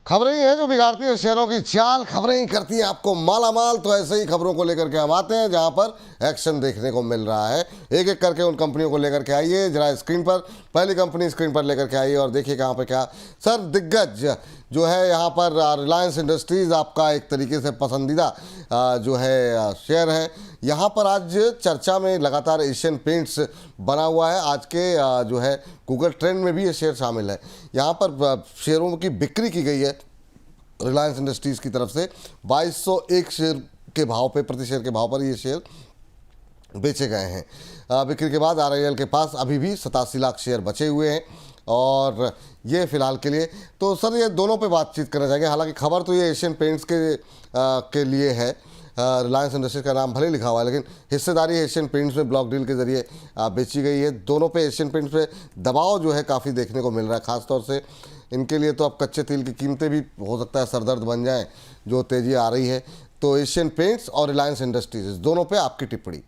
खबरें ही हैं जो बिगाड़ती है शेयरों की चाल, खबरें ही करती हैं आपको मालामाल। तो ऐसे ही खबरों को लेकर के हम आते हैं जहां पर एक्शन देखने को मिल रहा है। एक एक करके उन कंपनियों को लेकर के आइए जरा स्क्रीन पर। पहली कंपनी स्क्रीन पर लेकर के आइए और देखिए कहाँ पे क्या। सर, दिग्गज जो है यहाँ पर रिलायंस इंडस्ट्रीज़ आपका एक तरीके से पसंदीदा जो है शेयर है। यहाँ पर आज चर्चा में लगातार एशियन पेंट्स बना हुआ है। आज के जो है गूगल ट्रेंड में भी ये शेयर शामिल है। यहाँ पर शेयरों की बिक्री की गई है रिलायंस इंडस्ट्रीज़ की तरफ से 2201 शेयर के भाव पे, प्रति शेयर के भाव पर ये शेयर बेचे गए हैं। बिक्री के बाद आरआईएल के पास अभी भी 87 लाख शेयर बचे हुए हैं और ये फिलहाल के लिए तो सर ये दोनों पे बातचीत करना चाहेंगे। हालांकि खबर तो ये एशियन पेंट्स के लिए है। रिलायंस इंडस्ट्रीज का नाम भले लिखा हुआ है लेकिन हिस्सेदारी एशियन पेंट्स में ब्लॉक डील के जरिए बेची गई है। दोनों पे एशियन पेंट्स पे दबाव जो है काफ़ी देखने को मिल रहा है। ख़ासतौर से इनके लिए तो अब कच्चे तेल की कीमतें भी हो सकता है सरदर्द बन जाएं, जो तेज़ी आ रही है। तो एशियन पेंट्स और रिलायंस इंडस्ट्रीज दोनों पे आपकी टिप्पणी।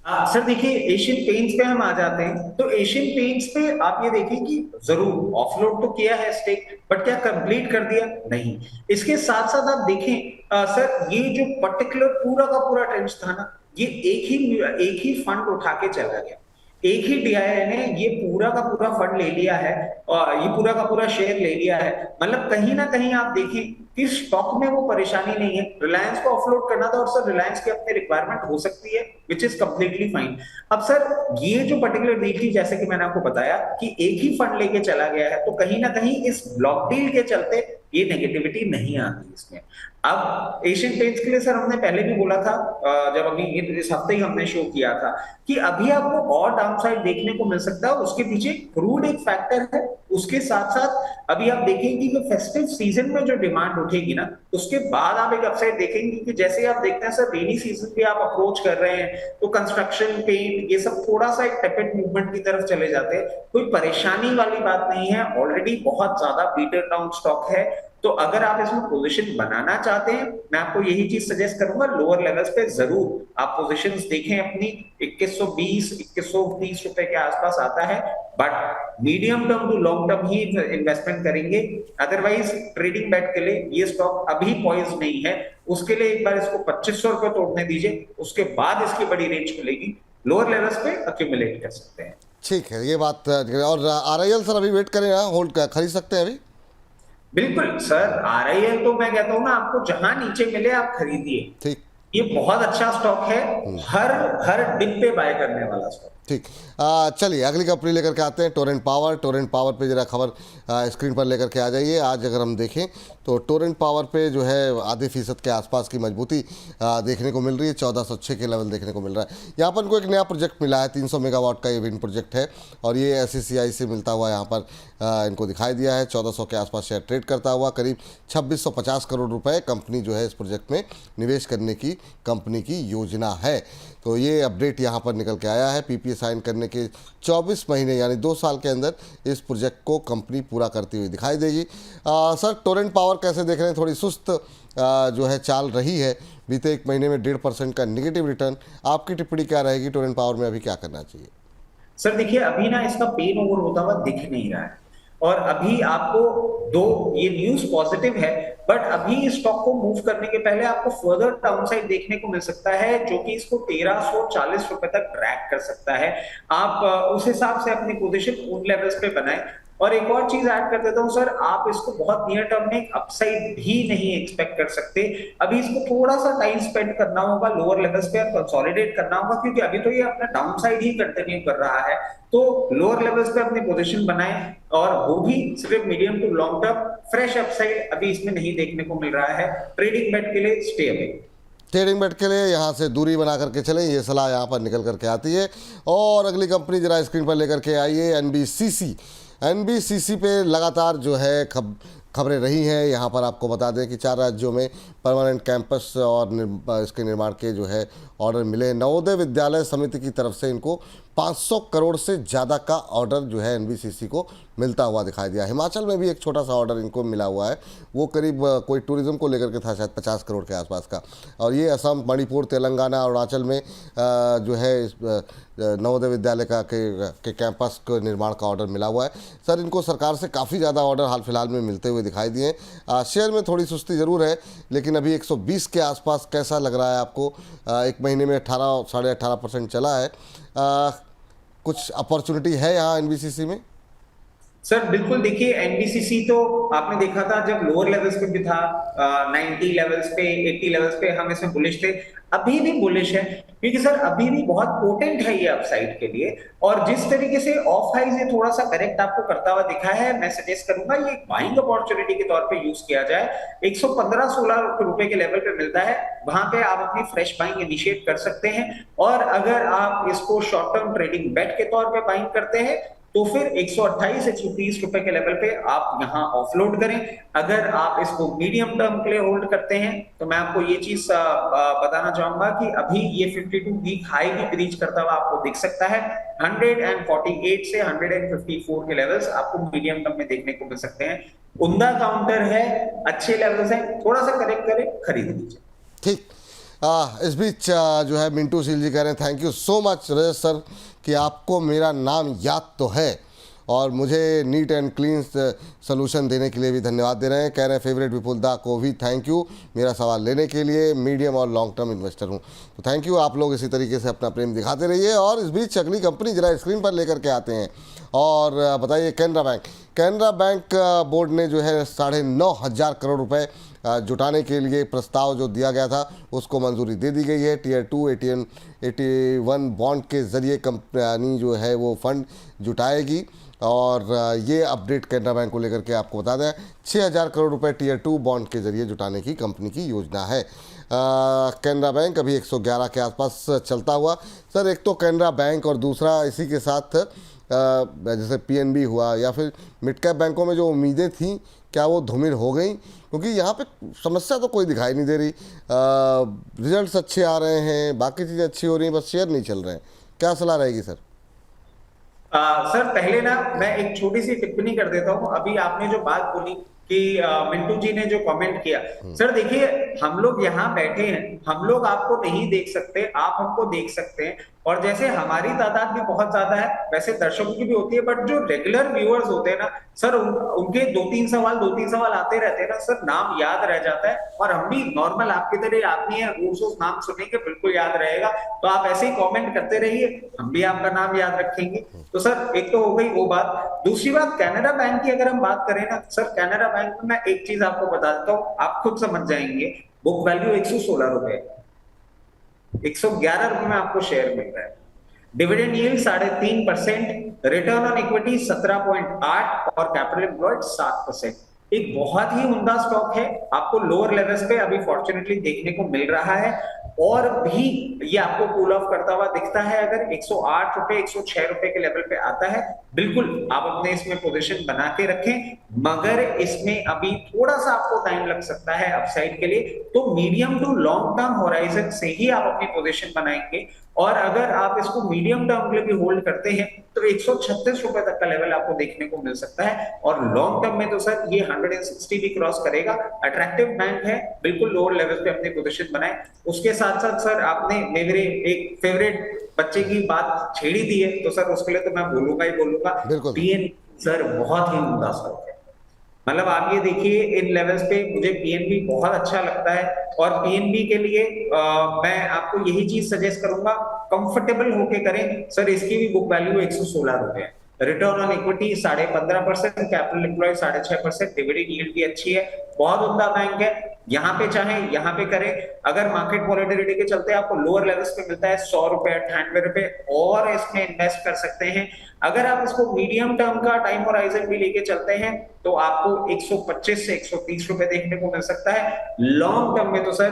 सर देखिए, एशियन पेंट्स पे हम आ जाते हैं तो एशियन पेंट्स पे आप ये देखें कि जरूर ऑफलोड तो किया है स्टेक, बट क्या कंप्लीट कर दिया? नहीं। इसके साथ साथ आप देखें सर, ये जो पर्टिकुलर पूरा का पूरा ट्रेंड था ना, ये एक ही फंड उठा के चला गया। एक ही डीआईआई ने ये पूरा का पूरा फंड ले लिया है और ये पूरा का पूरा शेयर ले लिया है। मतलब कहीं ना कहीं आप देखें कि स्टॉक में वो परेशानी नहीं है। रिलायंस को ऑफलोड करना था और सर रिलायंस की अपनी रिक्वायरमेंट हो सकती है, विच इज कंप्लीटली फाइन। अब सर ये जो पर्टिकुलर डील थी, जैसे कि मैंने आपको बताया कि एक ही फंड लेके चला गया है, तो कहीं ना कहीं इस ब्लॉक डील के चलते ये नेगेटिविटी नहीं आती इसमें। अब एशियन पेंट्स के लिए सर हमने पहले भी बोला था, जब अभी इस हफ्ते ही हमने शो किया था कि अभी आपको और डाउनसाइड देखने को मिल सकता है। उसके पीछे क्रूड एक फैक्टर है। उसके साथ साथ अभी आप देखेंगे कि फेस्टिव सीजन में जो डिमांड उठेगी ना, उसके बाद आप एक अपसाइड देखेंगे कि जैसे आप देखते हैं सर, रेनी सीजन भी आप अप्रोच कर रहे हैं तो कंस्ट्रक्शन, पेंट, ये सब थोड़ा सा एक टेपेड मूवमेंट की तरफ चले जाते हैं। कोई परेशानी वाली बात नहीं है, ऑलरेडी बहुत ज्यादा बीटर डाउन स्टॉक है। तो अगर आप इसमें पोजीशन बनाना चाहते हैं, मैं आपको यही चीज सजेस्ट करूंगा, लोअर लेवल्स पे जरूर आप पोजीशंस देखें अपनी। 2120 2130 रुपए के आसपास आता है, but medium term to long term ही इन्वेस्टमेंट करेंगे। अदरवाइज ट्रेडिंग बेट के लिए ये स्टॉक अभी पॉइज नहीं है। उसके लिए एक बार इसको 2500 रुपए तोड़ने दीजिए, उसके बाद इसकी बड़ी रेंज खुलेगी। लोअर लेवल्स पे अक्यूमुलेट कर सकते हैं। ठीक है, ये बात। और आरआईएल सर अभी वेट करें, होल्ड खरीद सकते हैं अभी? बिल्कुल सर, आरआईएल तो मैं कहता हूं ना, आपको जहां नीचे मिले आप खरीदिए। ठीक। ये बहुत अच्छा स्टॉक है, हर हर डिप पे बाय करने वाला स्टॉक। ठीक। चलिए अगली कंपनी लेकर के आते हैं, टोरेंट पावर। टोरेंट पावर पे जरा खबर स्क्रीन पर लेकर के आ जाइए। आज अगर हम देखें तो टोरेंट पावर पे जो है आधे फीसद के आसपास की मजबूती देखने को मिल रही है। 1406 के लेवल देखने को मिल रहा है। यहाँ पर इनको एक नया प्रोजेक्ट मिला है, 300 मेगावाट का ये विंड प्रोजेक्ट है और ये एससीसीआई से मिलता हुआ यहाँ पर इनको दिखाई दिया है। 1400 के आसपास शेयर ट्रेड करता हुआ करीब 2650 करोड़ रुपए कंपनी जो है इस प्रोजेक्ट में निवेश करने की कंपनी की योजना है। तो ये अपडेट यहाँ पर निकल के आया है। पीपीए साइन करने के 24 महीने यानी 2 साल के अंदर इस प्रोजेक्ट को कंपनी पूरा करती हुई दिखाई देगी। सर, टोरेंट पावर कैसे देख रहे हैं? थोड़ी सुस्त जो है चाल रही है, बीते एक महीने में 1.5% का निगेटिव रिटर्न। आपकी टिप्पणी क्या रहेगी? टोरेंट पावर में अभी क्या करना चाहिए? सर देखिए, अभी ना इसका पेन ओवर होता हुआ दिख नहीं रहा है। और अभी आपको, दो ये न्यूज पॉजिटिव है, बट अभी इस स्टॉक को मूव करने के पहले आपको फर्दर डाउनसाइड देखने को मिल सकता है, जो कि इसको 1340 रुपए तक ड्रैग कर सकता है। आप उस हिसाब से अपनी पोजीशन उन लेवल्स पे बनाएं। और एक और चीज ऐड कर देता हूं सर, आप इसको बहुत नियर टर्म में अपसाइड भी नहीं एक्सपेक्ट कर सकते। अभी इसको थोड़ा सा टाइम स्पेंड करना होगा लोअर लेवल्स पे और कंसोलिडेट करना होगा, क्योंकि अभी तो ये अपना डाउनसाइड ही कंटिन्यू कर रहा है। तो लोअर लेवल्स पे अपनी पोजीशन बनाएं, और वो भी सिर्फ medium to long term. Fresh upside अभी इसमें नहीं देखने को मिल रहा है। ट्रेडिंग बेट के लिए स्टे अवे। ट्रेडिंग बेट के लिए यहाँ से दूरी बना करके चलें, ये सलाह यहाँ पर निकल करके आती है। और अगली कंपनी जरा स्क्रीन पर लेकर के आइए, एनबीसीसी। एनबीसीसी पे लगातार जो है खबरें रही हैं। यहाँ पर आपको बता दें कि 4 राज्यों में परमानेंट कैंपस और इसके निर्माण के जो है ऑर्डर मिले। नवोदय विद्यालय समिति की तरफ से इनको 500 करोड़ से ज़्यादा का ऑर्डर जो है एनबीसीसी को मिलता हुआ दिखाई दिया। हिमाचल में भी एक छोटा सा ऑर्डर इनको मिला हुआ है, वो करीब कोई टूरिज़्म को लेकर के था, शायद 50 करोड़ के आसपास का। और ये असम, मणिपुर, तेलंगाना, अरुणाचल में जो है नवोदय विद्यालय के कैंपस के निर्माण का ऑर्डर मिला हुआ है। सर, इनको सरकार से काफ़ी ज़्यादा ऑर्डर हाल फिलहाल में मिलते हुए दिखाई दिए। शेयर में थोड़ी सुस्ती ज़रूर है, लेकिन अभी 120 के आसपास कैसा लग रहा है आपको? एक महीने में 18 साढ़े 18% चला है। कुछ अपॉर्चुनिटी है यहाँ एनबीसीसी में? सर बिल्कुल, देखिए एनबीसीसी तो आपने देखा था जब लोअर लेवल्स पे भी था, 90 लेवल्स पे, 80 लेवल्स पे हम इसमें बुलिश थे, अभी भी बुलिश है, क्योंकि सर अभी भी बहुत पोटेंट है ये अपसाइड के लिए। और जिस तरीके से ऑफ हाई से थोड़ा सा करेक्ट आपको करता हुआ दिखा है, मैं सजेस्ट करूंगा ये बाइंग अपॉर्चुनिटी के तौर पे यूज किया जाए। 115-16 रुपए के लेवल पे मिलता है, वहां पे आप अपनी फ्रेश बाइंग इनिशिएट कर सकते हैं। और अगर आप इसको शॉर्ट टर्म ट्रेडिंग बेट के तौर पे बाइंग करते हैं तो फिर 128-130 रुपए के लेवल पे आप यहां ऑफलोड करें। अगर आप इसको मीडियम टर्म के लिए होल्ड करते हैं तो मैं आपको ये चीज बताना चाहूंगा कि अभी ये 52 वीक हाई भी ब्रीच करता हुआ आपको दिख सकता है। 148 से 154 के लेवल्स आपको मीडियम टर्म में देखने को मिल सकते हैं। उम्दा काउंटर है, अच्छे लेवल्स हैं, थोड़ा सा करेक्ट करें, खरीद लीजिए। ठीक। इस बीच जो है मिंटू सील जी कह रहे हैं, thank you so much Rajat sir कि आपको मेरा नाम याद तो है, और मुझे नीट एंड क्लीन सोल्यूशन देने के लिए भी धन्यवाद दे रहे हैं। कह रहे हैं फेवरेट विपुल दा को भी थैंक यू मेरा सवाल लेने के लिए, मीडियम और लॉन्ग टर्म इन्वेस्टर हूं। तो थैंक यू, आप लोग इसी तरीके से अपना प्रेम दिखाते रहिए। और इस बीच अगली कंपनी जरा स्क्रीन पर लेकर के आते हैं और बताइए Canara bank. Canara bank board ने जो है 9,500 करोड़ रुपये जुटाने के लिए प्रस्ताव जो दिया गया था उसको मंजूरी दे दी गई है। टीयर 2 81 बॉन्ड के ज़रिए कंपनी जो है वो फंड जुटाएगी। और ये अपडेट कैनरा बैंक को लेकर के आपको बता दें, 6,000 करोड़ रुपए टीयर 2 बॉन्ड के जरिए जुटाने की कंपनी की योजना है। कैनरा बैंक अभी 111 के आसपास चलता हुआ। सर, एक तो कैनरा बैंक और दूसरा इसी के साथ जैसे पीएनबी हुआ या फिर मिड कैप बैंकों में जो उम्मीदें थीं, क्या वो धूमिल हो गई? क्योंकि यहाँ पे समस्या तो कोई दिखाई नहीं दे रही, रिजल्ट्स अच्छे आ रहे हैं, बाकी चीज़ें अच्छी हो रही हैं, बस शेयर नहीं चल रहे हैं। क्या सलाह रहेगी सर? सर पहले ना मैं एक छोटी सी टिप्पणी कर देता हूं। अभी आपने जो बात बोली कि मिंटू जी ने जो कमेंट किया, सर देखिए हम लोग यहाँ बैठे हैं, हम लोग आपको नहीं देख सकते, आप हमको देख सकते हैं। और जैसे हमारी तादाद भी बहुत ज्यादा है, वैसे दर्शकों की भी होती है, बट जो रेगुलर व्यूअर्स होते हैं ना सर, उनके 2-3 सवाल आते रहते हैं ना सर, नाम याद रह जाता है। और हम भी नॉर्मल आपकी तरह आदमी है, रोज नाम सुनेंगे, बिल्कुल याद रहेगा। तो आप ऐसे ही कमेंट करते रहिए, हम भी आपका नाम याद रखेंगे। तो सर एक तो हो गई वो बात। दूसरी बात, कैनरा बैंक की अगर हम बात करें ना सर, कैनरा बैंक में मैं एक चीज आपको बता देता हूँ, आप खुद समझ जाएंगे। बुक वैल्यू 116 रुपए, 111 रुपए में आपको शेयर मिल रहा है। Dividend yield 3.5%, return on equity 17.8 और कैपिटल एम्प्लॉयड 7%। एक बहुत ही उम्दा स्टॉक है, आपको लोअर लेवल्स पे अभी फॉर्चुनेटली देखने को मिल रहा है। और भी ये आपको कूल ऑफ करता हुआ दिखता है। अगर 108 रुपए 106 रुपए के लेवल पे आता है, बिल्कुल आप अपने इसमें पोजीशन बना के रखें, मगर इसमें अभी थोड़ा सा आपको टाइम लग सकता है अपसाइड के लिए। तो medium to long term horizon से ही आप अपनी पोजीशन बनाएंगे। और अगर आप इसको मीडियम टर्म के लिए भी होल्ड करते हैं तो 136 रुपए तक का लेवल आपको देखने को मिल सकता है। और लॉन्ग टर्म में तो सर ये 160 भी क्रॉस करेगा। अट्रैक्टिव बैंक है, बिल्कुल लोअर लेवल पे अपनी पोजीशन बनाए। उसके साथ साथ सर आपने मेरे एक फेवरेट बच्चे की बात छेड़ी दी है, तो सर उसके लिए तो मैं बोलूंगा ही बोलूंगा। पीएन सर बहुत ही उम्दा स्टॉक है। मतलब आप ये देखिए इन लेवल्स पे मुझे पीएनबी बहुत अच्छा लगता है। और पीएनबी के लिए मैं आपको यही चीज सजेस्ट करूंगा, कंफर्टेबल होके करें सर। इसकी भी बुक वैल्यू 116 रुपए है, return on equity 15.5%, capital employ 6.5%, dividend yield भी अच्छी है, बहुत उम्दा बैंक है। यहाँ पे चाहे यहाँ पे करें। अगर मार्केट वॉलेटिलिटी के चलते आपको लोअर लेवल्स पे मिलता है 100 रुपए 98 रुपए, और इसमें इन्वेस्ट कर सकते हैं। अगर आप इसको मीडियम टर्म का टाइम होराइजन भी लेके चलते हैं तो आपको 125 से 130 रुपए देखने को मिल सकता है। लॉन्ग टर्म में तो सर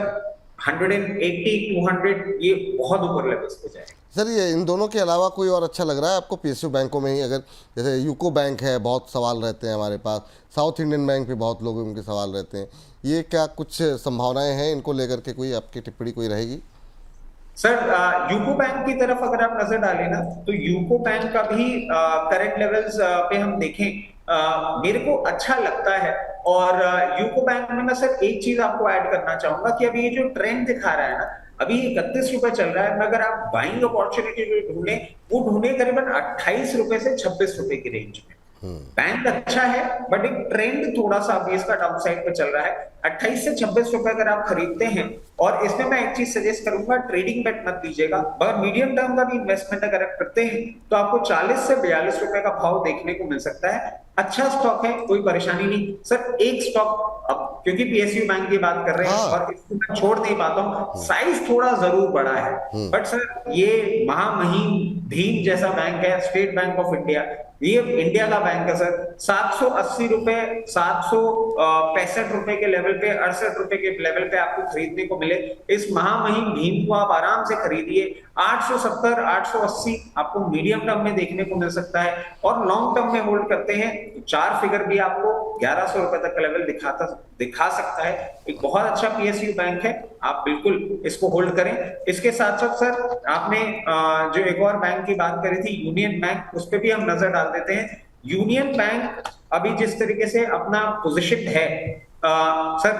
180 200 ये बहुत ऊपर लेवल्स पे जाए। सर, ये इन दोनों के अलावा कोई और अच्छा लग रहा है आपको पीएसयू बैंकों में ही? अगर जैसे यूको बैंक है, बहुत सवाल रहते हैं हमारे पास, साउथ इंडियन बैंक पे बहुत लोग उनके सवाल रहते हैं, ये क्या कुछ संभावनाएं हैं इनको लेकर के? कोई आपकी टिप्पणी कोई रहेगी? सर यूको बैंक की तरफ अगर आप नजर डालें ना, तो यूको बैंक का भी करंट लेवल्स पे हम देखें, मेरे को अच्छा लगता है। और यूको बैंक में मैं सर एक चीज आपको ऐड करना चाहूंगा कि अभी ये जो ट्रेंड दिखा रहा है ना, अभी 31 रुपए चल रहा है, मगर आप बाइंग अपॉर्चुनिटी ढूंढे, वो ढूंढे करीबन 28 रुपए से 26 रुपए की रेंज में। बैंक अच्छा है, बट एक ट्रेंड थोड़ा सा अभी इसका डाउन साइड पे चल रहा है। 28 से 26 रुपए अगर आप खरीदते हैं, और इसमें मैं एक चीज सजेस्ट करूंगा, ट्रेडिंग बेट मत लीजिएगा, मगर मीडियम टर्म का भी इन्वेस्टमेंट अगर आप करते हैं तो आपको 40 से 42 रुपए का भाव देखने को मिल सकता है। अच्छा स्टॉक है, कोई परेशानी नहीं सर। एक स्टॉक, अब क्योंकि पीएसयू बैंक की बात कर रहे हैं हाँ। और इसको मैं छोड़ नहीं पाता हूँ, साइज थोड़ा जरूर बड़ा है, बट सर ये महामहिम भीम जैसा बैंक है, स्टेट बैंक ऑफ इंडिया, ये इंडिया का बैंक है सर। 780 रुपए, 765 रुपए के लेवल पे, 68 रुपए के लेवल पे आपको खरीदने को मिले, इस महामहिम भीम को आप आराम से खरीदिए। 870, 880 आपको मीडियम टर्म में देखने को मिल सकता है, और लॉन्ग टर्म में होल्ड करते हैं तो 4 फिगर भी आपको 1100 रुपए तक का लेवल दिखा सकता है। एक बहुत अच्छा पीएसयू बैंक है, आप बिल्कुल इसको होल्ड करें। इसके साथ साथ सर आपने जो एक और बैंक की बात करी थी, यूनियन बैंक, उस पर भी हम नजर डाल देते हैं। यूनियन बैंक अभी जिस तरीके से अपना पोजीशन है, sir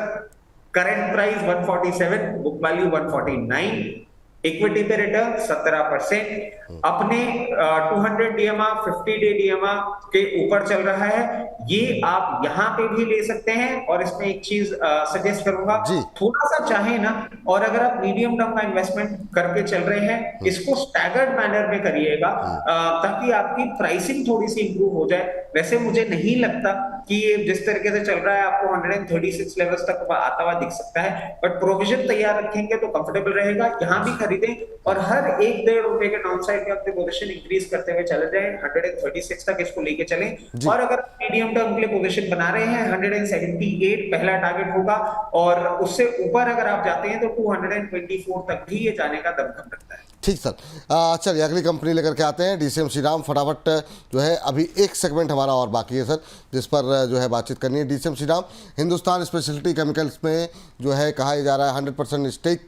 current price 147, book value 149, equity पे रिटर्न 17%, अपने 200 डीएमआर 50 डे डीएमआर के ऊपर चल रहा है। ये आप यहां पे भी ले सकते हैं, और इसमें एक चीज सजेस्ट करूंगा, जी। थोड़ा सा चाहे ना, और अगर आप मीडियम टर्म का इन्वेस्टमेंट करके चल रहे हैं, इसको स्टैगर्ड मैनर में करिएगा, ताकि आपकी प्राइसिंग थोड़ी सी इंप्रूव हो जाए। वैसे मुझे नहीं लगता कि ये जिस तरीके से चल रहा है आपको 136 लेवल्स तक आता हुआ दिख सकता है, बट प्रोविजन तैयार रखेंगे तो कंफर्टेबल रहेगा। यहां भी खरीदें, और हर 1-1.5 रुपए के डाउन साइड में अपने पोजीशन इंक्रीज करते हुए चले जाएं, 136 तक इसको लेके चलें। और अगर मीडियम टर्म के लिए पोजीशन बना रहे हैं, 178 पहला टारगेट होगा, और उससे ऊपर अगर आप जाते हैं तो 224 तक भी ये जाने का दमखम रखता है। ठीक सर। चलिए अगली कंपनी लेकर के आते हैं, डीसीएम श्रीराम। फटाफट जो है अभी एक सेगमेंट हमारा और बाकी है सर, जिस पर जो है बातचीत करनी है। DCM Shriram Hindustan speciality chemicals में जो है कहा जा रहा है 100% स्टेक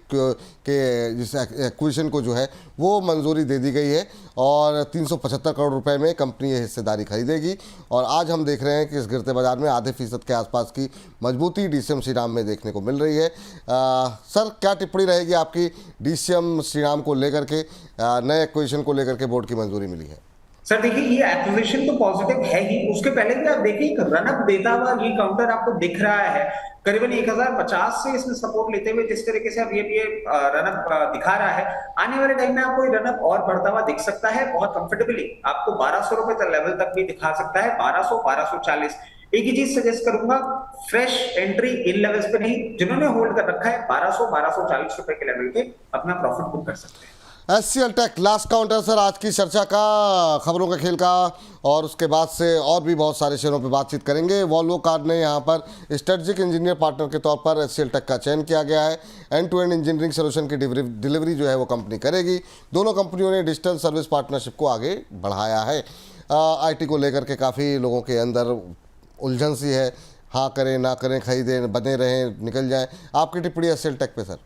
के जिस एक्विजिशन को जो है वो मंजूरी दे दी गई है, और 375 करोड़ रुपए में कंपनी ये हिस्सेदारी खरीदेगी। और आज हम देख रहे हैं कि इस गिरते बाजार में आधे फीसद के आसपास की मजबूती डीसीएम श्रीराम में देखने को मिल रही है। सर क्या टिप्पणी रहेगी आपकी डीसीएम श्रीराम को लेकर के, नए एक्विजिशन को लेकर के बोर्ड की मंजूरी मिली है? सर देखिए, ये एक्विजिशन तो पॉजिटिव है ही, उसके पहले भी आप देखिए एक रनअप देता हुआ ये काउंटर आपको दिख रहा है, करीबन 1050 से इसमें सपोर्ट लेते हुए जिस तरीके से अब ये रनअप दिखा रहा है, आने वाले टाइम में आपको ये रनअप और बढ़ता हुआ दिख सकता है बहुत कंफर्टेबली। आपको 1200 रुपए तक लेवल तक भी दिखा सकता है, 1200, 1240। एक ही चीज सजेस्ट करूंगा, फ्रेश एंट्री इन लेवल्स पे नहीं, जिन्होंने होल्ड कर रखा है 1200, 1240 रुपए के लेवल पे अपना प्रॉफिट बुक कर सकते हैं। HCL tech last counter sir आज की चर्चा का, खबरों के खेल का, और उसके बाद से और भी बहुत सारे शेयरों पे बातचीत करेंगे। वॉल्वो कार ने यहाँ पर स्ट्रेटेजिक इंजीनियर पार्टनर के तौर पर एचसीएल टेक का चयन किया गया है। End to end engineering solution की डिलीवरी जो है वो कंपनी करेगी। दोनों कंपनियों ने डिजिटल सर्विस पार्टनरशिप को आगे बढ़ाया है। आईटी को लेकर के काफ़ी लोगों के अंदर उलझन सी है, हाँ करें ना करें, खरीदें, बने रहें, निकल जाएं। आपकी टिप्पणी एचसीएल टेक पे सर?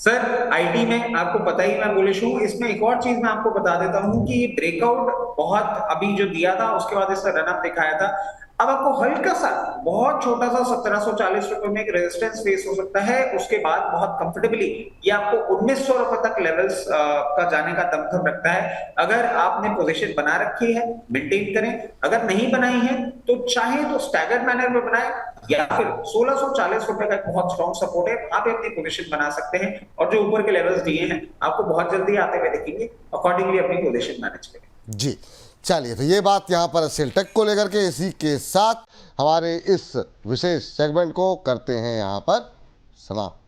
सर आईटी में आपको पता ही मैं बुलिश हूं। इसमें एक और चीज मैं आपको बता देता हूं कि ये ब्रेकआउट बहुत अभी जो दिया था, उसके बाद इसका रनअप दिखाया था। अब आपको हल्का सा, बहुत छोटा सा 1740 रुपए में एक रेजिस्टेंस फेस हो सकता है, उसके बाद बहुत कंफर्टेबली ये आपको 1900 रुपए तक लेवल्स का जाने का दमखम रखता है। अगर आपने पोजीशन बना रखी है, मेंटेन करें, अगर नहीं बनाई है तो चाहे तो स्टैगर्ड मैनर में बनाए, या फिर 1640 रुपए का बहुत स्ट्रॉन्ग सपोर्ट है, आप अपनी पोजीशन बना सकते हैं, और जो ऊपर के लेवल्स दिए हैं आपको बहुत जल्दी आते हुए दिखेंगे, अकॉर्डिंगली अपनी पोजीशन मैनेज करें। जी चलिए, तो ये बात यहाँ पर एचसीएल टेक को लेकर के, इसी के साथ हमारे इस विशेष सेगमेंट को करते हैं यहाँ पर समाप्त।